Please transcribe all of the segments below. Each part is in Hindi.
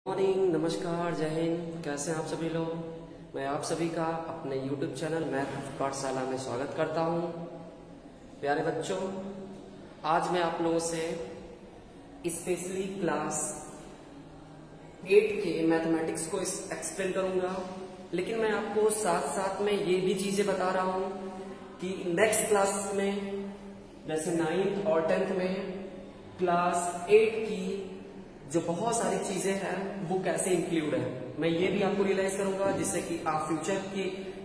मॉर्निंग, नमस्कार, जय हिंद। कैसे हैं आप सभी लोग। मैं आप सभी का अपने YouTube चैनल मैथ पाठशाला में स्वागत करता हूं। प्यारे बच्चों, आज मैं आप लोगों से स्पेशली क्लास 8 के मैथमेटिक्स को एक्सप्लेन करूंगा, लेकिन मैं आपको साथ साथ में ये भी चीजें बता रहा हूं कि नेक्स्ट क्लास में जैसे 9th और 10th में क्लास 8 की जो बहुत सारी चीजें हैं वो कैसे इंक्लूड है, मैं ये भी आपको रियलाइज करूंगा, जिससे कि आप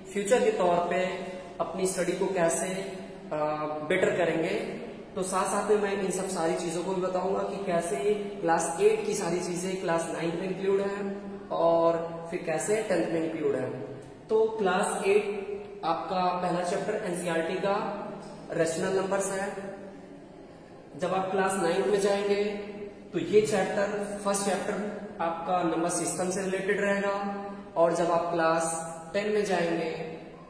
फ्यूचर के तौर पे अपनी स्टडी को कैसे बेटर करेंगे। तो साथ साथ में मैं इन सब सारी चीजों को भी बताऊंगा कि कैसे क्लास 8 की सारी चीजें क्लास 9 में इंक्लूड है और फिर कैसे 10th में इंक्लूड है। तो क्लास 8 आपका पहला चैप्टर एनसीईआरटी का रेशनल नंबर्स है। जब आप क्लास 9 में जाएंगे तो ये फर्स्ट चैप्टर आपका नंबर सिस्टम से रिलेटेड रहेगा, और जब आप क्लास 10 में जाएंगे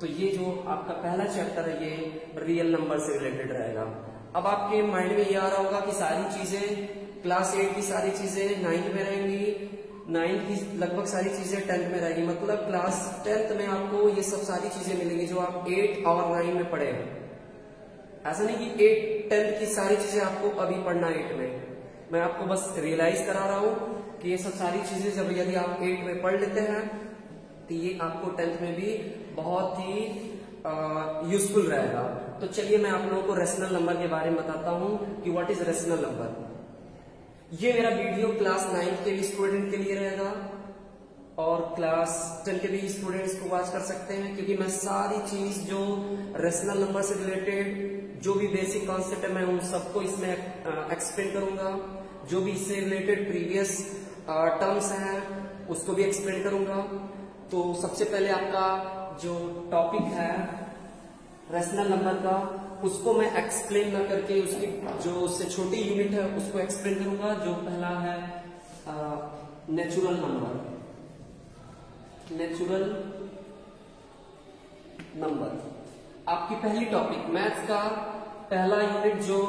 तो ये जो आपका पहला चैप्टर है ये रियल नंबर से रिलेटेड रहेगा। अब आपके माइंड में ये आ रहा होगा कि सारी चीजें क्लास 8 की सारी चीजें 9th में रहेंगी, 9th की लगभग सारी चीजें 10th में रहेगी, मतलब क्लास 10th में आपको ये सब सारी चीजें मिलेंगी जो आप 8 और 9 में पढ़े। ऐसा नहीं कि 10th की सारी चीजें आपको अभी पढ़ना 8 में, मैं आपको बस रियलाइज करा रहा हूं कि ये सब सारी चीजें जब यदि आप 8 में पढ़ लेते हैं तो ये आपको 10th में भी बहुत ही यूजफुल रहेगा। तो चलिए मैं आप लोगों को रेशनल नंबर के बारे में बताता हूं कि व्हाट इज रेशनल नंबर। ये मेरा वीडियो क्लास 9 के भी स्टूडेंट के लिए रहेगा और क्लास 10 के भी स्टूडेंट्स को वॉच कर सकते हैं, क्योंकि मैं सारी चीज जो रेशनल नंबर से रिलेटेड जो भी बेसिक कॉन्सेप्ट है मैं उन सबको इसमें एक्सप्लेन करूंगा। जो भी इससे रिलेटेड प्रीवियस टर्म्स हैं उसको भी एक्सप्लेन करूंगा। तो सबसे पहले आपका जो टॉपिक है रेशनल नंबर का, उसको मैं एक्सप्लेन न करके उसकी जो उससे छोटी यूनिट है उसको एक्सप्लेन करूंगा। जो पहला है नेचुरल नंबर। नेचुरल नंबर आपकी पहली टॉपिक मैथ्स का पहला यूनिट जो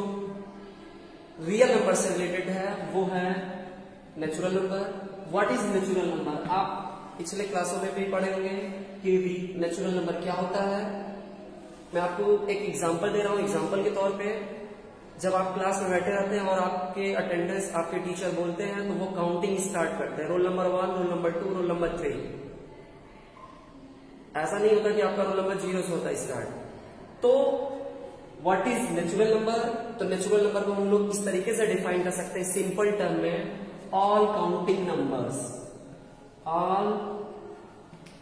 रियल नंबर से रिलेटेड है वो है natural number. What is natural number, आप पिछले क्लासों में भी पढ़े होंगे कि नेचुरल नंबर क्या होता है। मैं आपको एक एग्जांपल दे रहा हूं। एग्जांपल के तौर पे जब आप क्लास में बैठे रहते हैं और आपके अटेंडेंस आपके टीचर बोलते हैं तो वो काउंटिंग स्टार्ट करते हैं, roll number 1, roll number 2, roll number 3। ऐसा नहीं होता कि आपका रोल नंबर 0 से होता है स्टार्ट। तो व्हाट इज नेचुरल नंबर, तो नेचुरल नंबर को हम लोग इस तरीके से डिफाइन कर सकते हैं सिंपल टर्म में, all counting numbers. All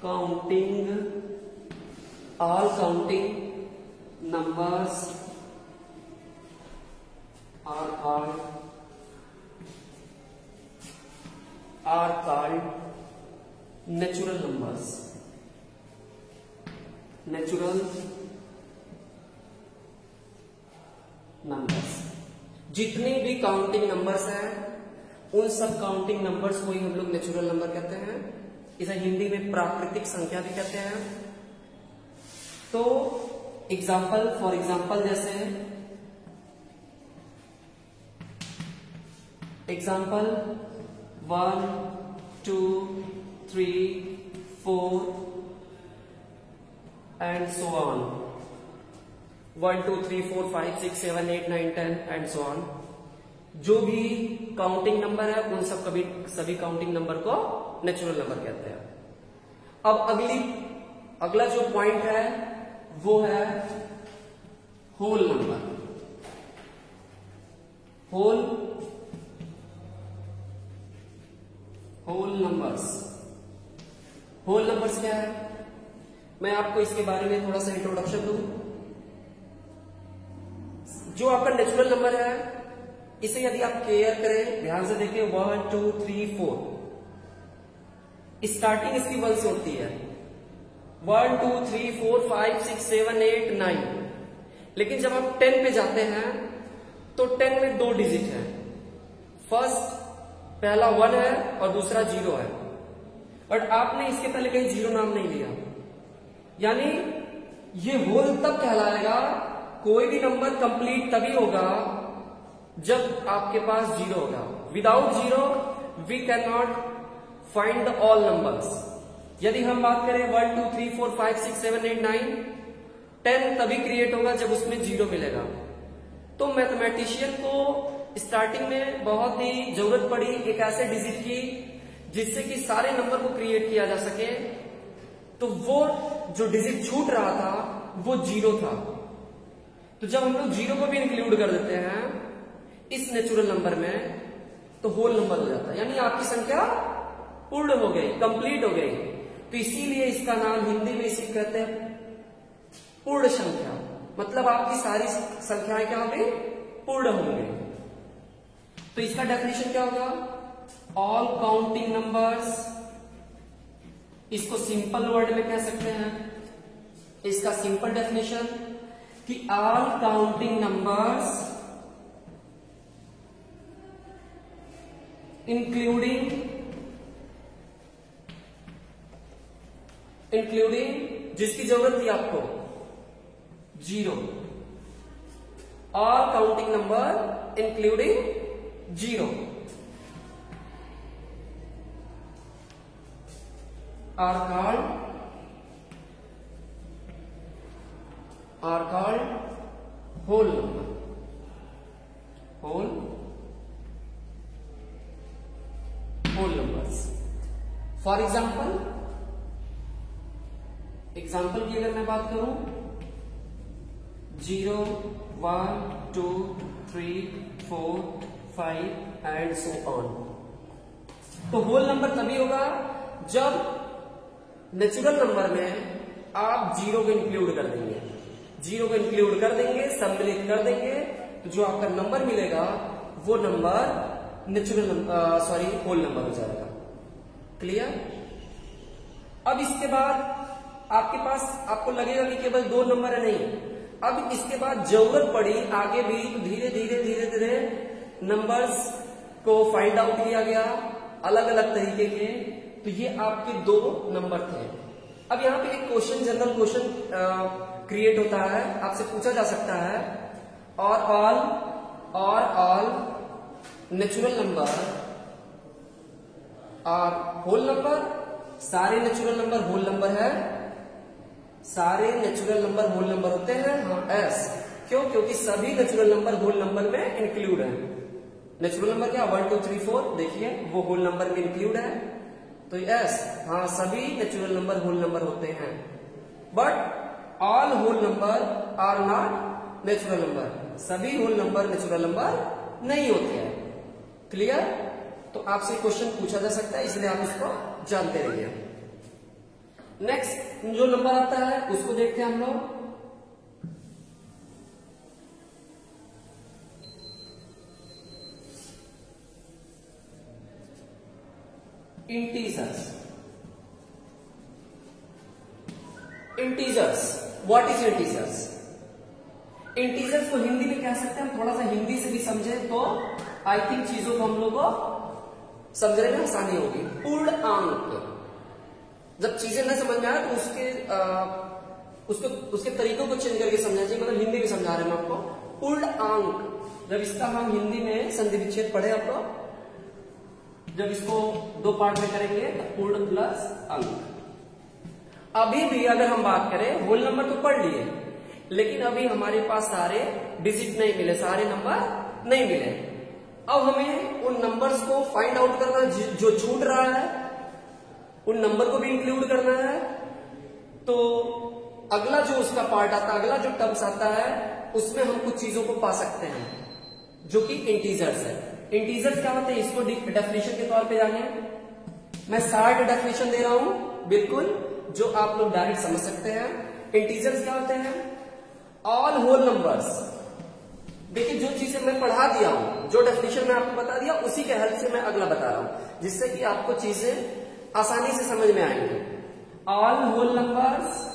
counting numbers are called natural numbers. Natural numbers जितने भी काउंटिंग नंबर्स हैं उन सब काउंटिंग नंबर्स को ही हम लोग नेचुरल नंबर कहते हैं। इसे हिंदी में प्राकृतिक संख्या भी कहते हैं। तो फॉर एग्जाम्पल जैसे example 1, 2, 3, 4 and so on. 1, 2, 3, 4, 5, 6, 7, 8, 9, 10 and so on. जो भी काउंटिंग नंबर है उन सभी काउंटिंग नंबर को नेचुरल नंबर कहते हैं। अब अगला जो पॉइंट है वो है होल नंबर। होल नंबर्स क्या है, मैं आपको इसके बारे में थोड़ा सा इंट्रोडक्शन दूं। जो आपका नेचुरल नंबर है इसे यदि आप केयर करें, ध्यान से देखिए, 1, 2, 3, 4, स्टार्टिंग इसकी 1 से होती है। 1, 2, 3, 4, 5, 6, 7, 8, 9। लेकिन जब आप 10 पे जाते हैं तो 10 में 2 डिजिट है। फर्स्ट पहला 1 है और दूसरा 0 है, बट आपने इसके पहले कहीं 0 नाम नहीं लिया, यानी ये होल तब कहलाएगा। कोई भी नंबर कंप्लीट तभी होगा जब आपके पास 0 होगा। Without 0 we can not find the all numbers. यदि हम बात करें 1 2 3 4 5 6 7 8 9 10 तभी क्रिएट होगा जब उसमें 0 मिलेगा। तो मैथमेटिशियन को स्टार्टिंग में बहुत ही जरूरत पड़ी एक ऐसे डिजिट की जिससे कि सारे नंबर को क्रिएट किया जा सके। तो वो जो डिजिट छूट रहा था वो 0 था। तो जब हम लोग 0 को भी इंक्लूड कर देते हैं इस नेचुरल नंबर में तो होल नंबर हो जाता है, यानी आपकी संख्या पूर्ण हो गई, कंप्लीट हो गई। तो इसीलिए इसका नाम हिंदी में इसी कहते हैं पूर्ण संख्या। मतलब आपकी सारी संख्याएं क्या हो गई? पूर्ण होंगे। तो इसका डेफिनेशन क्या होगा? ऑल काउंटिंग नंबर्स, इसको सिंपल वर्ड में कह सकते हैं। इसका सिंपल डेफिनेशन कि ऑल काउंटिंग नंबर्स इंक्लूडिंग जिसकी जरूरत थी आपको 0, all counting number including 0 are called whole number, whole numbers। For example की अगर मैं बात करूं 0 1 2 3 4 5 एंड सो ऑन। तो होल नंबर तभी होगा जब नेचुरल नंबर में आप 0 को इंक्लूड कर देंगे, 0 को इंक्लूड कर देंगे, सम्मिलित कर देंगे, तो जो आपका नंबर मिलेगा वो नंबर नेचुरल होल नंबर हो जाएगा। क्लियर? अब इसके बाद आपके पास आपको लगेगा कि केवल 2 नंबर है, नहीं। अब इसके बाद जरूरत पड़ी आगे भी तो धीरे धीरे नंबर्स को फाइंड आउट किया गया अलग अलग तरीके के। तो ये आपके 2 नंबर थे। अब यहाँ पे एक क्वेश्चन, जनरल क्वेश्चन क्रिएट होता है, आपसे पूछा जा सकता है all natural number are whole number. सारे नेचुरल नंबर होल नंबर है? सारे नेचुरल नंबर होल नंबर होते हैं? हाँ, एस। क्यों? क्योंकि सभी नेचुरल नंबर होल नंबर में इंक्लूड है। नेचुरल नंबर क्या 1 2 3 4 देखिए वो होल नंबर में इंक्लूड है। तो यस, हाँ, सभी नेचुरल नंबर होल नंबर होते हैं। But all whole number are not natural number. सभी होल नंबर नेचुरल नंबर नहीं होते हैं। क्लियर? तो आपसे क्वेश्चन पूछा जा सकता है, इसलिए आप इसको जानते रहिए। नेक्स्ट जो नंबर आता है उसको देखते हैं हम लोग। Integers. What is integers? Integers को हिंदी में कह सकते हैं, हम थोड़ा सा हिंदी से भी समझे तो आई थिंक चीजों को हम लोग को समझने में आसानी होगी। पूर्णांक। जब चीजें न समझ में आए तो उसके तरीकों को चेंज करके समझना चाहिए। मतलब हिंदी में समझा रहे हैं हम आपको। पूर्णांक, जब इसका हम हिंदी में संधि विच्छेद पढ़े आप लोग, जब इसको 2 पार्ट में करेंगे तो पूर्ण प्लस अंक। अभी भी अगर हम बात करें होल नंबर तो पढ़ लिए, लेकिन अभी हमारे पास सारे डिजिट नहीं मिले, सारे नंबर नहीं मिले। अब हमें उन नंबर्स को फाइंड आउट करना जो छूट रहा है, उन नंबर को भी इंक्लूड करना है। तो अगला जो उसका पार्ट आता है, अगला जो टर्म्स आता है, उसमें हम कुछ चीजों को पा सकते हैं जो कि इंटीजर्स है। इंटीजर्स क्या होते हैं इसको डेफिनेशन के तौर पे जाने। मैं शार्ट डेफिनेशन दे रहा हूं बिल्कुल, जो आप लोग डायरेक्ट समझ सकते हैं। इंटीजर्स क्या होते हैं? All whole numbers. देखिए जो चीजें मैं पढ़ा दिया हूं, जो डेफिनेशन मैं आपको बता दिया, उसी के हेल्प से मैं अगला बता रहा हूं, जिससे कि आपको चीजें आसानी से समझ में आएंगी। All whole numbers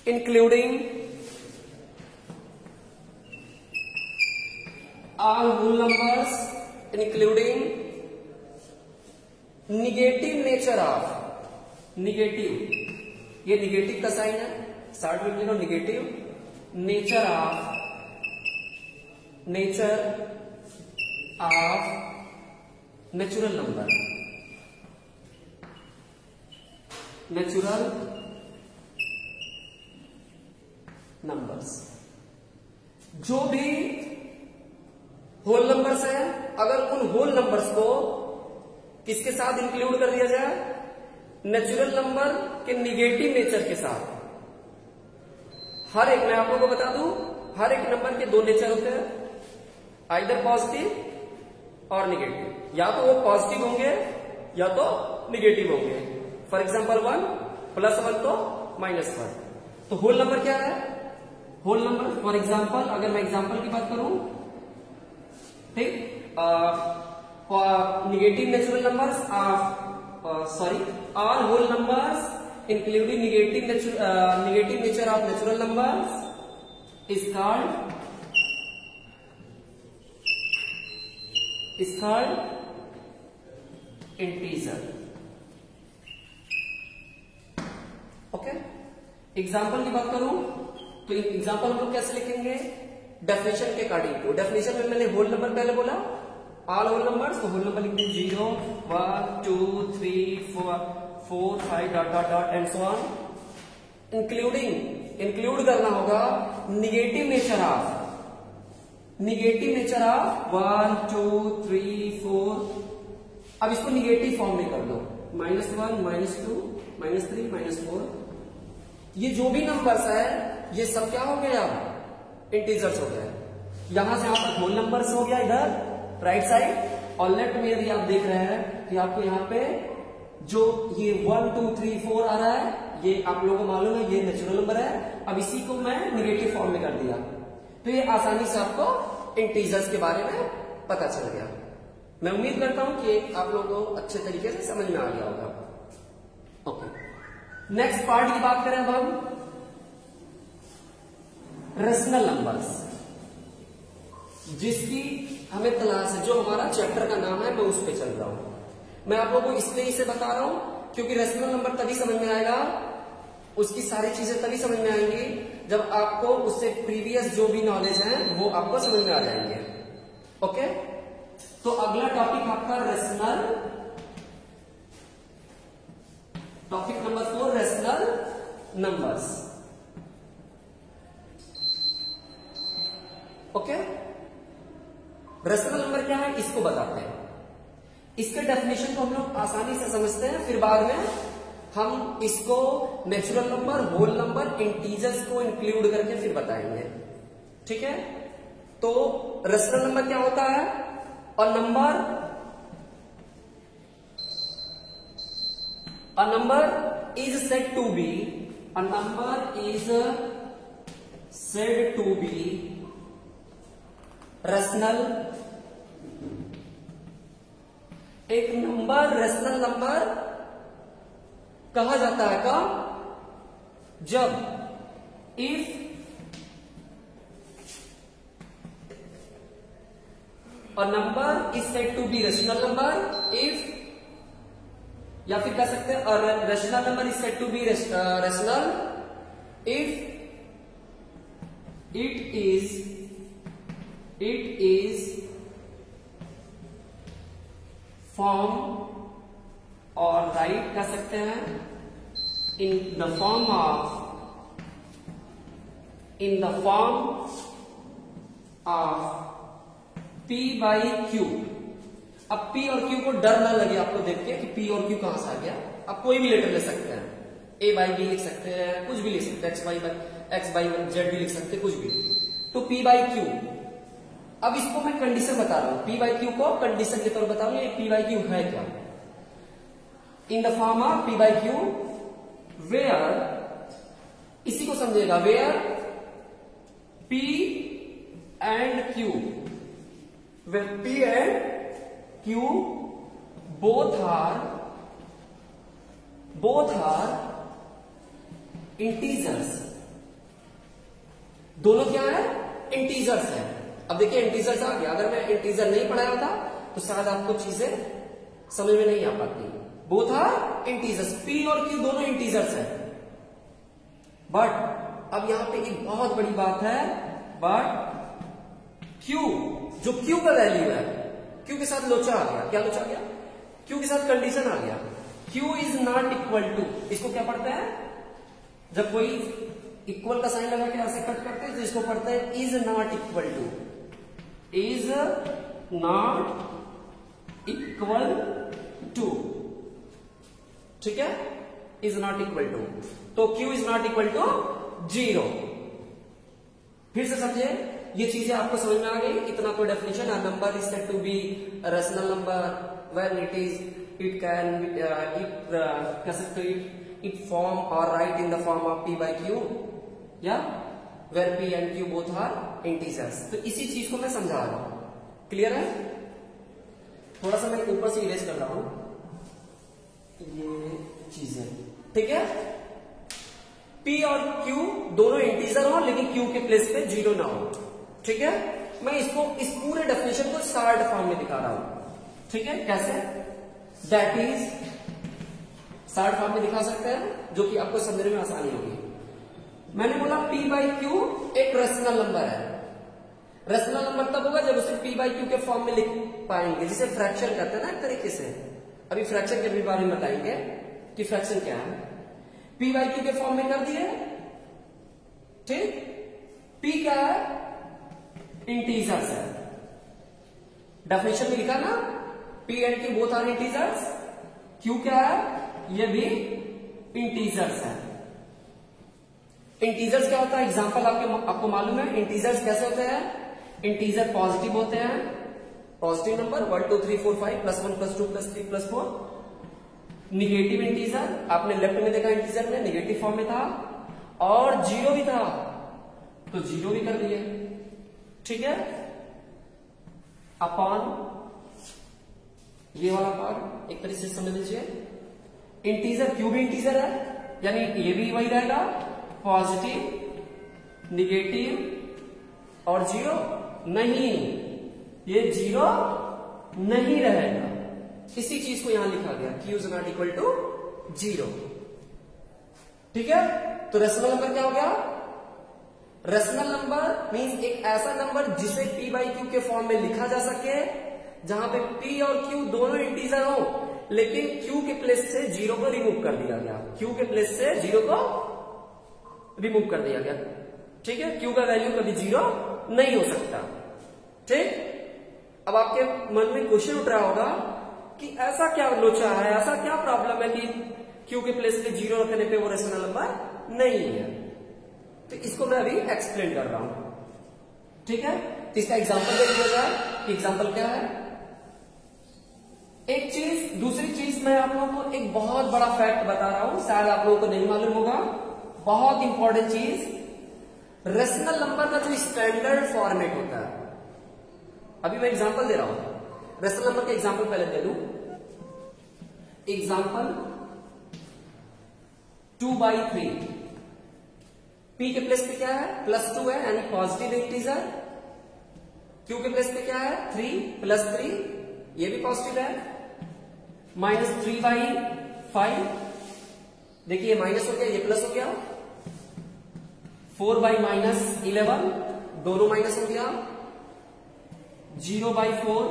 including all whole numbers including negative nature of negative, ये निगेटिव का साइन है, 60 में लिखो negative nature of natural numbers. जो भी होल नंबर्स हैं, अगर उन होल नंबर्स को किसके साथ इंक्लूड कर दिया जाए, नेचुरल नंबर के निगेटिव नेचर के साथ। हर एक, मैं आप लोगों को बता दूं, हर एक नंबर के दो नेचर होते हैं, आइदर पॉजिटिव और निगेटिव। या तो वो पॉजिटिव होंगे या तो निगेटिव होंगे। फॉर एग्जाम्पल 1 + 1 तो -1। तो होल नंबर क्या है? होल नंबर, फॉर एग्जाम्पल, अगर मैं एग्जाम्पल की बात करूं, ठीक, negative natural numbers all whole numbers including negative nature of natural numbers is called integer. Okay, example की बात करूं तो एग्जाम्पल हम लोग कैसे लिखेंगे? डेफिनेशन के अकॉर्डिंग टू। डेफिनेशन में मैंने होल नंबर पहले बोला, ऑल होल नंबर्स, तो होल नंबर लिखते हैं 0 1 2 3 4 5 dot dot dot and so on. Include करना होगा निगेटिव नेचर ऑफ 1 2 3 4। अब इसको निगेटिव फॉर्म में कर दो, -1 -2 -3 -4। ये जो भी नंबर्स है ये सब क्या हो गया? इंटीजर्स हो गए। यहां से यहां पर होल नंबर्स हो गया इधर राइट साइड। और लेफ्ट में यदि आप देख रहे हैं कि आपको यहाँ पे जो ये 1 2 3 4 आ रहा है, ये आप लोगों को मालूम है ये नेचुरल नंबर है। अब इसी को मैं निगेटिव फॉर्म में कर दिया, तो ये आसानी से आपको इंटीजर्स के बारे में पता चल गया। मैं उम्मीद करता हूं कि आप लोगों को अच्छे तरीके से समझ में आ गया होगा। ओके, नेक्स्ट पार्ट की बात करें अब हम रेशनल नंबर्स, जिसकी हमें तलाश है। जो हमारा चैप्टर का नाम है मैं उस पे चल रहा हूं। मैं आप लोगों को इसलिए इसे बता रहा हूं क्योंकि रेशनल नंबर तभी समझ में आएगा, उसकी सारी चीजें तभी समझ में आएंगी जब आपको उससे प्रीवियस जो भी नॉलेज है वो आपको समझ में आ जाएंगे। ओके, तो अगला टॉपिक आपका rational, topic number 4 rational numbers. Okay, rational number क्या है इसको बताते हैं। इसके डेफिनेशन को हम लोग आसानी से समझते हैं, फिर बाद में हम इसको natural number, whole number, integers को इंक्लूड करके फिर बताएंगे। ठीक है, तो रेशनल नंबर क्या होता है? A number is said to be, a number is said to be rational. एक नंबर रेशनल नंबर कहा जाता है कब? जब if a number is said to be rational number if, या फिर कह सकते हैं rational number is said to be rational if it is form और राइट कह सकते हैं in the form of P by Q। अब P और Q को डर ना लगे आपको देख के कि P और Q कहां से आ गया। आप कोई भी लेटर ले सकते हैं, A by B लिख सकते हैं, कुछ भी लिख सकते हैं, X by Z भी लिख सकते हैं, कुछ भी। तो P by Q, अब इसको मैं कंडीशन बता रहा हूं, P by Q को कंडीशन के तौर पर बता रहा हूं, ये P by Q है क्या? In the form of P by Q where, इसी को समझेगा, where P and Q, where P and Q both are integers। दोनों क्या है? इंटीजर्स है। अब देखिए इंटीजर्स आ गया, अगर मैं इंटीजर नहीं पढ़ाया होता तो शायद आपको चीजें समझ में नहीं आ पाती। बोथ आर इंटीजर्स, P और Q दोनों इंटीजर्स है, बट अब यहां पे एक बहुत बड़ी बात है, बट Q, जो Q का वैल्यू है, Q के साथ लोचा आ गया। क्या लोचा आ गया? Q के साथ कंडीशन आ गया, Q is not equal to, इसको क्या पढ़ते हैं? जब कोई इक्वल का साइन लगा के ऐसे कट करते हैं तो इसको पढ़ते हैं is not equal to, is not equal to, ठीक है, इज नॉट इक्वल टू। तो Q is not equal to 0। फिर से समझे, ये चीजें आपको समझ में आ गई? इतना कोई डेफिनेशन है, number is said to be rational number when it can कह सकते इट फॉर्म और write in the form of P by Q, या where P and Q both are integers. तो इसी चीज को मैं समझा रहा हूं, क्लियर है? थोड़ा सा मैं ऊपर से इरेज कर रहा हूं ये चीजें, ठीक है? P और Q दोनों इंटीजर हो, लेकिन Q के प्लेस पे 0 ना हो, ठीक है? मैं इसको इस पूरे डेफिनेशन को शार्ट फॉर्म में दिखा रहा हूं, ठीक है? कैसे? दैट इज शार्ट फॉर्म में दिखा सकते हैं, जो कि आपको समझने में आसानी होगी। मैंने बोला P by Q एक रेशनल नंबर है। रेशनल नंबर तब होगा जब उसे P by Q के फॉर्म में लिख पाएंगे, जिसे फ्रैक्शन कहते हैं ना एक तरीके से। अभी फ्रैक्शन के भी बारे में बताएंगे कि फ्रैक्शन क्या है। P by Q के फॉर्म में कर दिए, ठीक? P क्या है? इंटीजर्स है। डेफिनेशन में लिखा ना, P and Q both are integers. Q क्या है? ये भी इंटीजर्स है। इंटीजर्स क्या होता है? एग्जांपल आपको मालूम है इंटीजर्स कैसे होते हैं? इंटीजर पॉजिटिव होते हैं, पॉजिटिव नंबर 1 2 3 4 5 +1 +2 +3 +4। निगेटिव इंटीजर आपने लेफ्ट में देखा, इंटीजर में निगेटिव फॉर्म में था, और 0 भी था तो 0 भी कर दिए, ठीक है? अपॉन ये वाला पार्ट एक तरीके से समझ लीजिए, इंटीजर Q भी इंटीजर है, यानी ये भी वही रहेगा, पॉजिटिव, निगेटिव और 0 नहीं, ये 0 नहीं रहेगा। इसी चीज को यहां लिखा गया, Q is not equal to 0, ठीक है? तो रेशनल नंबर क्या हो गया? रेशनल नंबर मींस एक ऐसा नंबर जिसे P by Q के फॉर्म में लिखा जा सके, जहां पे P और Q दोनों इंटीजर हो, लेकिन Q के प्लेस से 0 को रिमूव कर दिया गया। Q के प्लेस से 0 को रिमूव कर दिया गया, ठीक है? Q का वैल्यू कभी 0 नहीं हो सकता, ठीक? अब आपके मन में क्वेश्चन उठ रहा होगा कि ऐसा क्या लोचा है, ऐसा क्या प्रॉब्लम है कि Q के प्लेस पे 0 रखने पे वो रेशनल नंबर नहीं है? तो इसको मैं अभी एक्सप्लेन कर रहा हूं, ठीक है? तो इसका एग्जांपल देख लिया जाए कि एग्जांपल क्या है। एक चीज, दूसरी चीज मैं आप लोगों को एक बहुत बड़ा फैक्ट बता रहा हूं, शायद आप लोगों को नहीं मालूम होगा, बहुत इंपॉर्टेंट चीज, रेशनल नंबर का जो स्टैंडर्ड फॉर्मेट होता है। अभी मैं एग्जांपल दे रहा हूं, रेशनल नंबर के एग्जांपल पहले दे लूं। एग्जांपल 2/3, P के प्लेस पे क्या है? +2 है, यानी पॉजिटिव इंटीजर। Q के प्लेस पे क्या है? 3 +3, ये भी पॉजिटिव है। -3/5, देखिए माइनस हो गया, ये प्लस हो गया। 4/-11, दोनों माइनस हो गया। 0/4,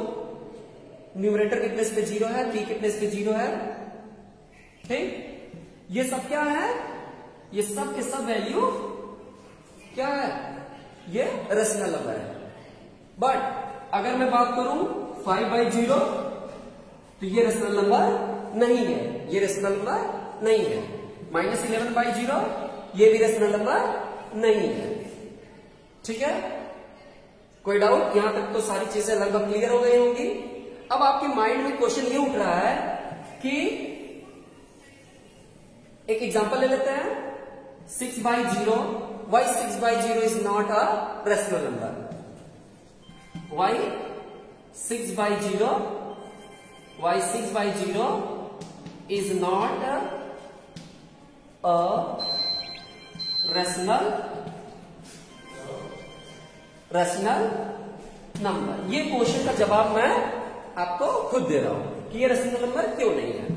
न्यूमरेटर के प्लेस पे 0 है, P के प्लेस पे 0 है, ठीक? ये सब क्या है? ये सब के सब वैल्यू क्या है? ये रेशनल नंबर है। बट अगर मैं बात करूं 5/0, तो ये रेशनल नंबर नहीं है, ये रेशनल नंबर नहीं है। -11/0, ये भी रेशनल नंबर नहीं है, ठीक है? कोई डाउट? यहां तक तो सारी चीजें लगभग क्लियर हो गई होंगी। अब आपके माइंड में क्वेश्चन ये उठ रहा है कि एक एग्जांपल ले लेते हैं, 6/0, why 6/0 is not a rational number? Why 6/0 is not a rational number? ये क्वेश्चन का जवाब मैं आपको खुद दे रहा हूं कि ये रेशनल नंबर क्यों नहीं है।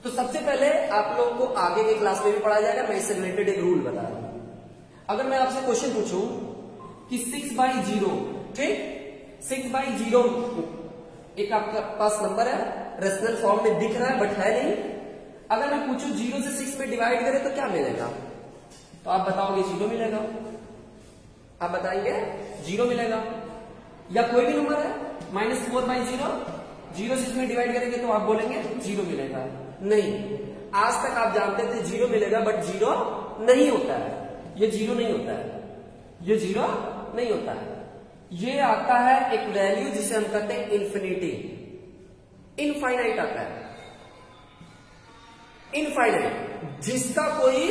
तो सबसे पहले आप लोगों को आगे के क्लास में भी पढ़ाया जाएगा, मैं इससे रिलेटेड एक रूल बता रहा हूं। अगर मैं आपसे क्वेश्चन पूछूं कि 6/0, ठीक, 6/0 एक आपका पास नंबर है, रेशनल फॉर्म में दिख रहा है बट है नहीं। अगर मैं पूछूं 0 से 6 में डिवाइड करें तो क्या मिलेगा? तो आप बताओगे 0 मिलेगा। आप बताएंगे 0 मिलेगा। या कोई भी नंबर है -4/0, 0 से इसमें डिवाइड करेंगे तो आप बोलेंगे 0 मिलेगा। नहीं, आज तक आप जानते थे 0 मिलेगा बट 0 नहीं होता है। ये 0 नहीं होता है, ये 0 नहीं होता है। ये आता है एक वैल्यू जिसे हम कहते हैं इन्फिनिटी, इनफाइनाइट आता है, इनफाइनाइट, जिसका कोई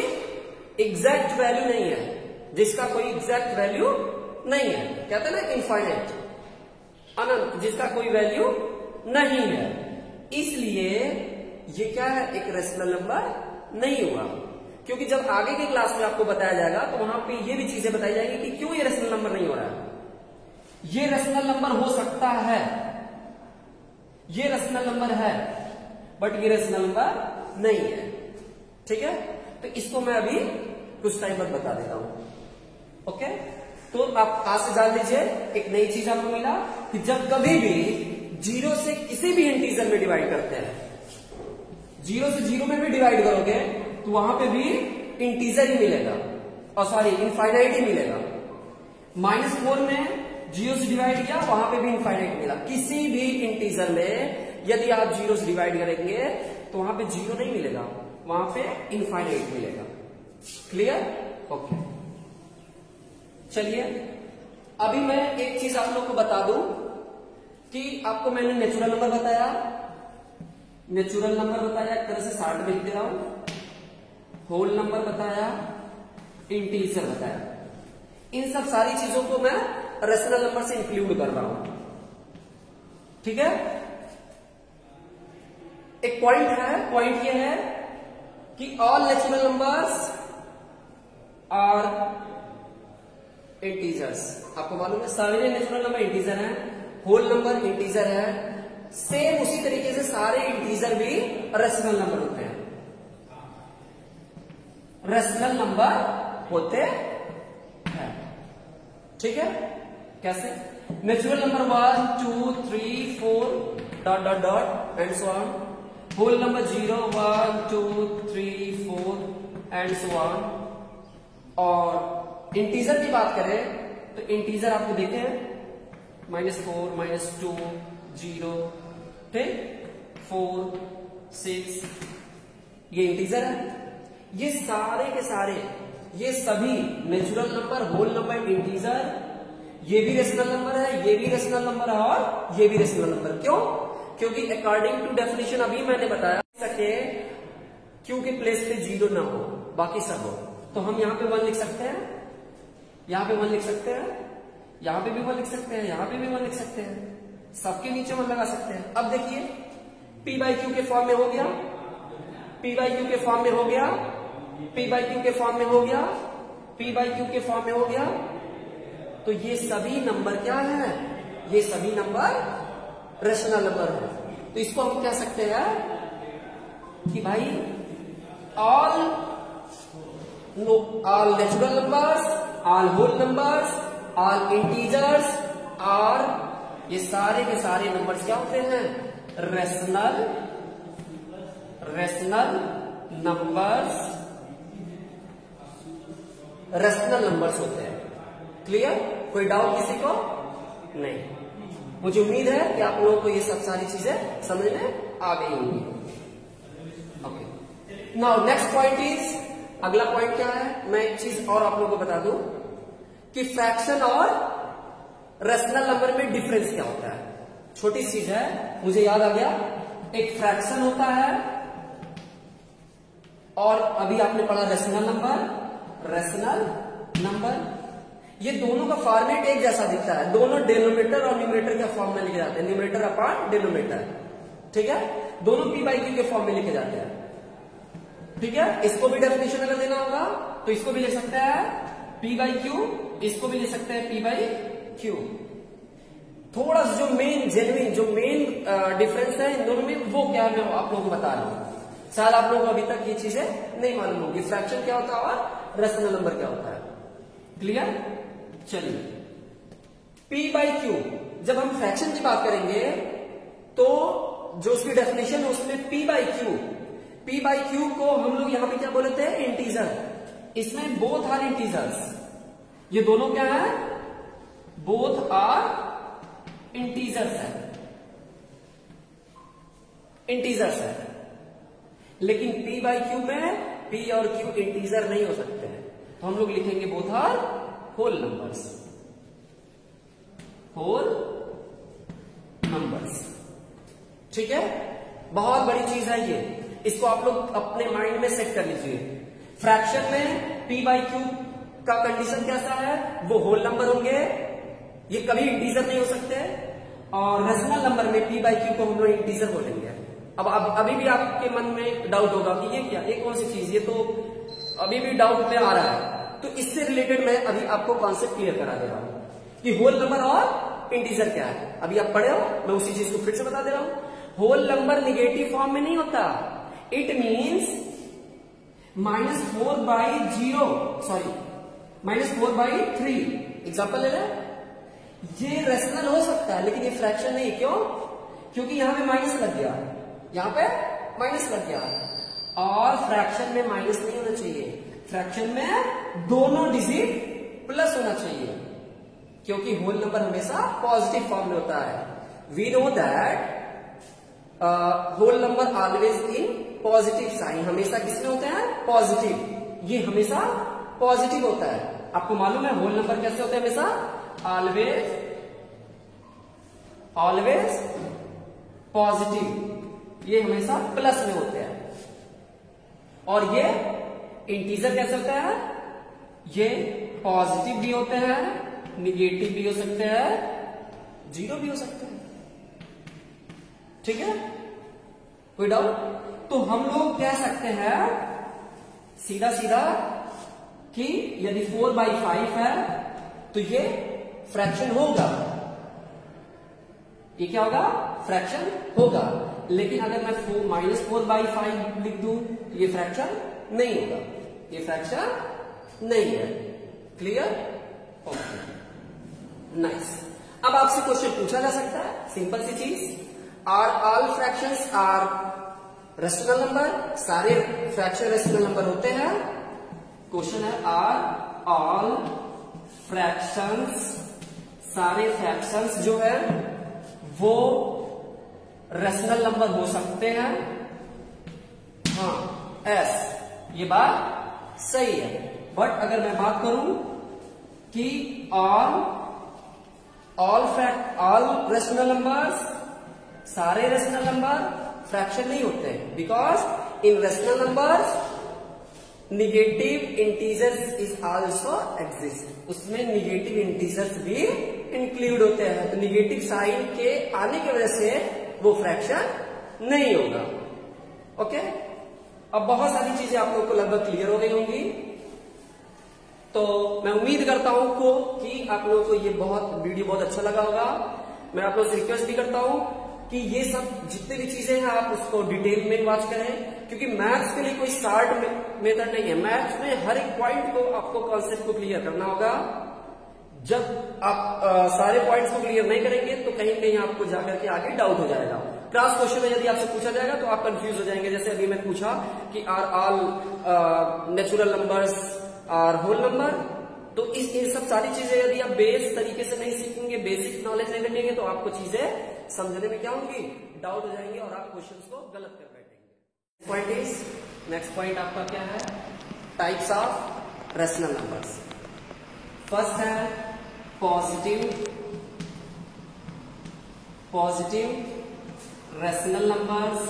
एग्जैक्ट वैल्यू नहीं है, जिसका कोई एग्जैक्ट वैल्यू नहीं है। कहते हैं ना इनफाइनाइट, अनंत, जिसका कोई वैल्यू नहीं है। इसलिए ये क्या है, एक रेशनल नंबर नहीं हुआ। क्योंकि जब आगे की क्लास में आपको बताया जाएगा तो वहां पे ये भी चीजें बताई जाएंगी कि क्यों ये रेशनल नंबर नहीं हो रहा है। ये रेशनल नंबर हो सकता है, ये रेशनल नंबर है बट ये रेशनल नंबर नहीं है। ठीक है, तो इसको मैं अभी कुछ टाइम बाद बता देता हूं। ओके, तो आप आज से जान लीजिए, एक नई चीज आपको मिला कि जब कभी भी 0 से किसी भी इंटीजर में डिवाइड करते हैं, 0 से 0 में भी डिवाइड करोगे तो वहां पे भी इंटीजर ही मिलेगा, और सॉरी इनफाइनाइट ही मिलेगा। -4 में 0 से डिवाइड किया, वहां पे भी इनफाइनाइट मिला। किसी भी इंटीजर में यदि आप 0 से डिवाइड करेंगे तो वहां पे 0 नहीं मिलेगा, वहां पे इनफाइनाइट मिलेगा। क्लियर? ओके, चलिए अभी मैं एक चीज आप लोग को बता दूं कि आपको मैंने नेचुरल नंबर बताया, नेचुरल नंबर बताया, एक तरह से 60 में लिख दे रहा हूं, होल नंबर बताया, इंटीजर बताया। इन सब सारी चीजों को मैं रेशनल नंबर से इंक्लूड कर रहा हूं। ठीक है, एक पॉइंट है, पॉइंट ये है कि all natural numbers are integers. आपको मालूम है सारे नेचुरल नंबर इंटीजर हैं, होल नंबर इंटीजर है, सेम उसी तरीके से सारे इंटीजर भी रेशनल नंबर होते हैं, रेशनल नंबर होते हैं। ठीक है, कैसे? Natural number 1 2 3 4 dot dot dot and so on, whole number 0 1 2 3 4 and so on. और इंटीजर की बात करें तो इंटीजर आपको देखे हैं -4 -2 0, ठीक, 4 6, ये इंटीजर है। ये सारे के सारे, ये सभी natural number, whole number, integer, ये भी रेशनल नंबर है, ये भी रेशनल नंबर है और ये भी रेशनल नंबर। क्यों? क्योंकि अकॉर्डिंग टू डेफिनेशन अभी मैंने बताया सके, क्योंकि प्लेस पे 0 ना हो, बाकी सब हो। तो हम यहाँ पे 1 लिख सकते हैं, यहाँ पे 1 लिख सकते हैं, यहाँ पे भी 1 लिख सकते हैं, यहाँ पे भी 1 लिख सकते हैं, सबके नीचे 1 लगा सकते हैं। अब देखिए p/q के फॉर्म में हो गया, p/q के फॉर्म में हो गया, p/q के फॉर्म में हो गया, p/q के फॉर्म में हो गया। तो ये सभी नंबर क्या है? ये सभी नंबर रेशनल नंबर है। तो इसको हम कह सकते हैं कि भाई all natural numbers, all whole numbers, all integers are, ये सारे के सारे नंबर्स क्या होते हैं? रेशनल नंबर्स, रेशनल नंबर्स होते हैं। क्लियर? कोई डाउट किसी को? नहीं। मुझे उम्मीद है कि आप लोगों को ये सब सारी चीजें समझ में आ गई होंगी। Okay, now next point is, अगला पॉइंट क्या है? मैं एक चीज और आप लोगों को बता दूं कि फ्रैक्शन और रेशनल नंबर में डिफरेंस क्या होता है। छोटी चीज है, मुझे याद आ गया, एक फ्रैक्शन होता है और अभी आपने पढ़ा रेशनल नंबर, ये दोनों का फॉर्मेट एक जैसा दिखता है, दोनों डिनोमिनेटर और न्यूमरेटर के फॉर्म में लिखे जाते हैं, न्यूमरेटर अपॉन डिनोमिनेटर। ठीक है, दोनों p/q के फॉर्म में लिखे जाते हैं। ठीक है, इसको भी डेफिनेशन अगर देना होगा तो इसको भी लिख सकते हैं p/q, इसको भी लिख सकते हैं p/q। थोड़ा सा जो मेन डिफरेंस है इन दोनों में, वो क्या है मैं आप लोगों को बता रहा हूं। शायद आप लोगों को अभी तक ये चीजें नहीं मालूम होगी, फ्रैक्शन क्या होता है और रेशनल नंबर क्या होता है। क्लियर? चलिए, P बाई क्यू, जब हम फ्रैक्शन की बात करेंगे तो जो उसकी डेफिनेशन है उसमें P बाई क्यू को हम लोग यहां पे क्या बोले थे? इंटीजर। इसमें बोथ आर इंटीजर्स, ये दोनों क्या है? बोथ आर इंटीजर्स है, इंटीजर्स है। लेकिन P बाई क्यू में P और Q इंटीजर नहीं हो सकते हैं, तो हम लोग लिखेंगे both are whole numbers, whole numbers. ठीक है, बहुत बड़ी चीज है ये, इसको आप लोग अपने माइंड में सेट कर लीजिए। फ्रैक्शन में P बाई क्यू का कंडीशन कैसा है? वो होल नंबर होंगे, ये कभी इंटीजर नहीं हो सकते। और रेशनल नंबर में P बाई क्यू को हम लोग इंटीजर बोलेंगे। अब अभी भी आपके मन में डाउट होगा कि ये क्या, ये कौन सी चीज, ये तो अभी भी डाउट में आ रहा है। तो इससे रिलेटेड मैं अभी आपको कॉन्सेप्ट क्लियर करा दे रहा हूं कि होल नंबर और इंटीजर क्या है। अभी आप पढ़े हो, मैं उसी चीज को फिर से बता दे रहा हूं। होल नंबर निगेटिव फॉर्म में नहीं होता, it means -4 by 0, sorry -4 by 3। Example ले लें, ये रेशनल हो सकता है लेकिन ये फ्रैक्शन नहीं। क्यों? क्योंकि यहां पे माइनस लग गया, यहां पे माइनस लग गया। और फ्रैक्शन में माइनस नहीं होना चाहिए, फ्रैक्शन में दोनों डिजिट प्लस होना चाहिए, क्योंकि होल नंबर हमेशा पॉजिटिव फॉर्म में होता है। We know that whole number always in positive sign, हमेशा किसमें होते हैं? पॉजिटिव, ये हमेशा पॉजिटिव होता है। आपको मालूम है होल नंबर कैसे होते हैं? हमेशा ऑलवेज पॉजिटिव, ये हमेशा प्लस में होते हैं। और ये इंटीजर कैसे होता है? ये पॉजिटिव भी होते हैं, निगेटिव भी हो सकते हैं, जीरो भी हो सकते हैं। ठीक है, कोई डाउट? तो हम लोग कह सकते हैं सीधा सीधा कि यदि 4 बाई 5 है तो ये फ्रैक्शन होगा, ये क्या होगा? फ्रैक्शन होगा। लेकिन अगर मैं -4 बाई 5 लिख दूं तो ये फ्रैक्शन नहीं होगा, ये फ्रैक्शन नहीं है। क्लियर? Okay, nice. अब आपसे क्वेश्चन पूछा जा सकता है, सिंपल सी चीज, are all fractions are rational number? सारे फ्रैक्शन रेशनल नंबर होते हैं। क्वेश्चन है आर ऑल फ्रैक्शंस, सारे फ्रैक्शंस जो है वो रेशनल नंबर हो सकते हैं? हाँ, एस, ये बात सही है। बट अगर मैं बात करूं कि ऑल रेशनल नंबर्स, सारे रेशनल नंबर फ्रैक्शन नहीं होते, because in rational numbers negative integers is also exist, उसमें निगेटिव इंटीजर्स भी इंक्लूड होते हैं। तो निगेटिव साइन के आने की वजह से वो फ्रैक्शन नहीं होगा। ओके, अब बहुत सारी चीजें आप लोगों को लगभग क्लियर हो गई होंगी, तो मैं उम्मीद करता हूं कि आप लोगों को ये वीडियो बहुत अच्छा लगा होगा। मैं आप लोगों से रिक्वेस्ट भी करता हूं कि ये सब जितने भी चीजें हैं आप उसको डिटेल में वॉच करें, क्योंकि मैथ्स के लिए कोई शार्ट मेथड नहीं है। मैथ्स में हर एक पॉइंट को आपको कॉन्सेप्ट को क्लियर करना होगा। जब आप सारे पॉइंट्स को क्लियर नहीं करेंगे तो कहीं कहीं आपको जाकर के आगे डाउट हो जाएगा। क्लास क्वेश्चन में यदि आपसे पूछा जाएगा तो आप कंफ्यूज हो जाएंगे। जैसे अभी मैं पूछा कि are all natural numbers are whole number, तो ये सब सारी चीजें यदि आप बेस तरीके से नहीं सीखेंगे, बेसिक नॉलेज नहीं रखेंगे, तो आपको चीजें समझने में क्या होंगी? डाउट हो जाएंगे और आप क्वेश्चंस को गलत कर बैठेंगे। पॉइंट इज, नेक्स्ट पॉइंट आपका क्या है? Types of rational numbers. First है positive rational numbers.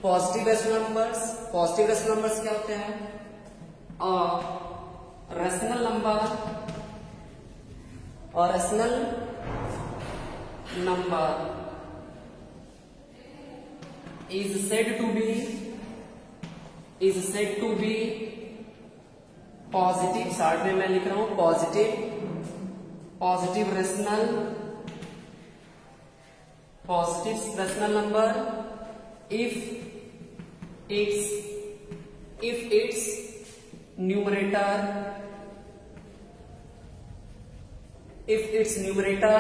Positive rational numbers क्या होते हैं? Rational number is said to be positive, short में मैं लिख रहा हूं positive rational number if its numerator, if its numerator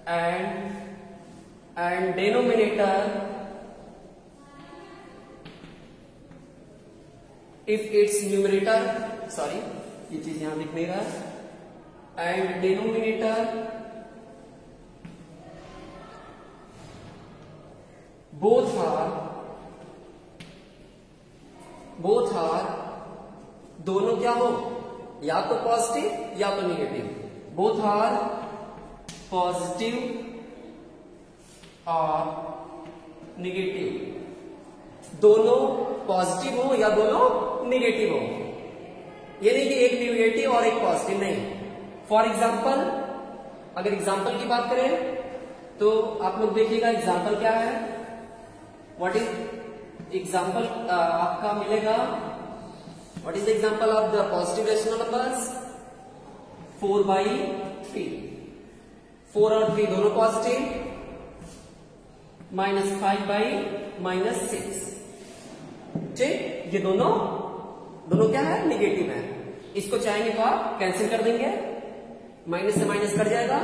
and denominator, if its numerator, sorry ये चीज यहां दिख नहीं रहा, and denominator both are दोनों क्या हो, या तो पॉजिटिव या तो निगेटिव, बोथ आर पॉजिटिव और निगेटिव, दोनों पॉजिटिव हो या दोनों निगेटिव हो, ये नहीं कि एक निगेटिव और एक पॉजिटिव, नहीं। फॉर एग्जाम्पल, अगर एग्जाम्पल की बात करें तो आप लोग देखिएगा एग्जाम्पल क्या है, व्हाट इज एग्जाम्पल आपका मिलेगा, what is the example of the positive rational numbers, 4/3, 4 और 3 दोनों पॉजिटिव, -5/-6, ठीक, ये दोनों क्या है, निगेटिव है। इसको चाहेंगे तो आप कैंसिल कर देंगे, माइनस से माइनस कट जाएगा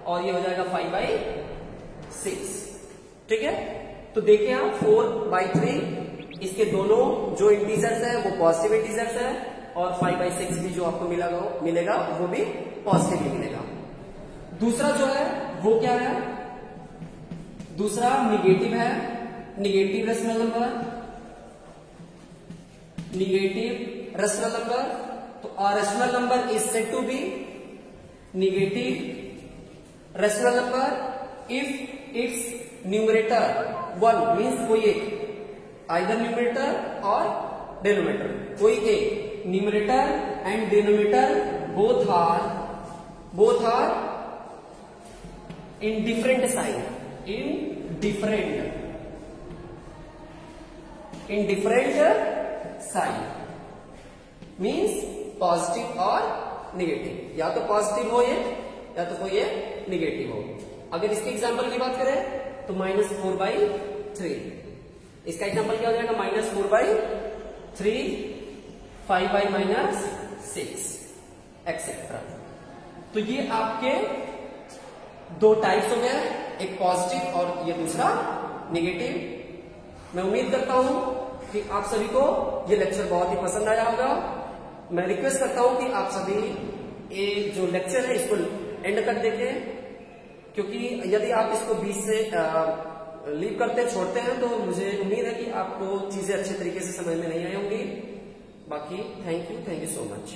और ये हो जाएगा 5/6, ठीक है। तो देखिए आप 4/3, इसके दोनों जो इंटीजर्स है वो पॉजिटिव इंटीजर्स है, और 5/6 भी जो आपको मिलेगा वो भी पॉजिटिव ही मिलेगा। दूसरा जो है वो क्या है, दूसरा निगेटिव है, negative rational number, negative rational number. तो a rational number is said to be negative rational number if its numerator 1 means कोई एक, either numerator or denominator, कोई एक, numerator and denominator both are in different sign, in different sign means positive और निगेटिव, या तो पॉजिटिव हो ये या तो कोई ये निगेटिव हो। अगर इसके एग्जांपल की बात करें तो -4/3, इसका एग्जांपल क्या हो जाएगा, -4/3, 5/-6 एक्सेट्रा। तो ये आपके दो टाइप्स हो गए, एक पॉजिटिव और ये दूसरा निगेटिव। मैं उम्मीद करता हूं कि आप सभी को ये लेक्चर बहुत ही पसंद आया होगा। मैं रिक्वेस्ट करता हूं कि आप सभी ये जो लेक्चर है इसको एंड तक देखें, क्योंकि यदि आप इसको बीच से लीव करते छोड़ते हैं तो मुझे उम्मीद है कि आपको चीजें अच्छे तरीके से समझ में नहीं आई होंगी। बाकी थैंक यू सो मच।